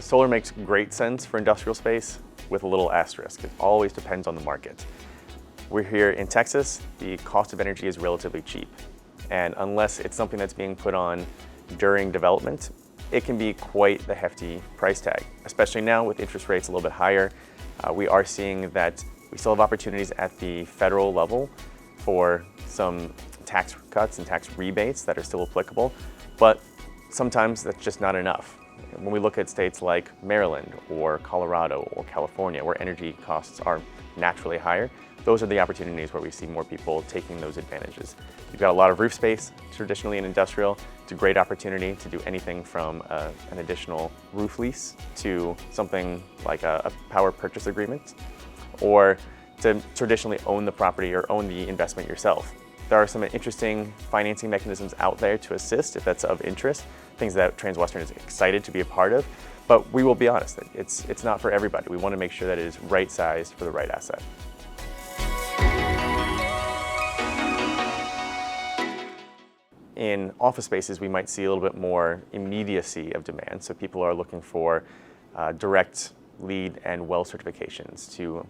Solar makes great sense for industrial space with a little asterisk. It always depends on the market. We're here in Texas, the cost of energy is relatively cheap. And unless it's something that's being put on during development, it can be quite the hefty price tag, especially now with interest rates a little bit higher. We are seeing that we still have opportunities at the federal level for some tax cuts and tax rebates that are still applicable, but sometimes that's just not enough. When we look at states like Maryland or Colorado or California, where energy costs are naturally higher, those are the opportunities where we see more people taking those advantages. You've got a lot of roof space, traditionally in industrial. It's a great opportunity to do anything from an additional roof lease to something like a power purchase agreement, or to traditionally own the property or own the investment yourself. There are some interesting financing mechanisms out there to assist if that's of interest, things that Transwestern is excited to be a part of, but we will be honest, it's not for everybody. We want to make sure that it is right-sized for the right asset. In office spaces, we might see a little bit more immediacy of demand. So people are looking for direct LEED and WELL certifications to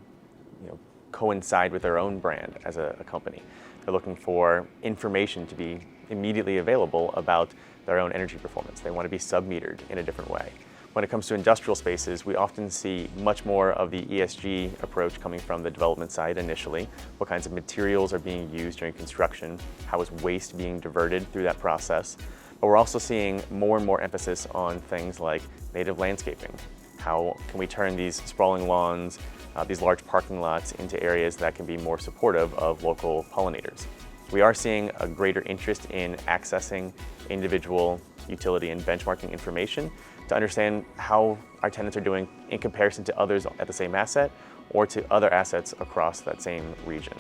coincide with their own brand as a company. They're looking for information to be immediately available about their own energy performance. They want to be sub-metered in a different way. When it comes to industrial spaces, we often see much more of the ESG approach coming from the development side initially. What kinds of materials are being used during construction? How is waste being diverted through that process? But we're also seeing more and more emphasis on things like native landscaping. How can we turn these sprawling lawns, these large parking lots into areas that can be more supportive of local pollinators? We are seeing a greater interest in accessing individual utility and benchmarking information to understand how our tenants are doing in comparison to others at the same asset or to other assets across that same region.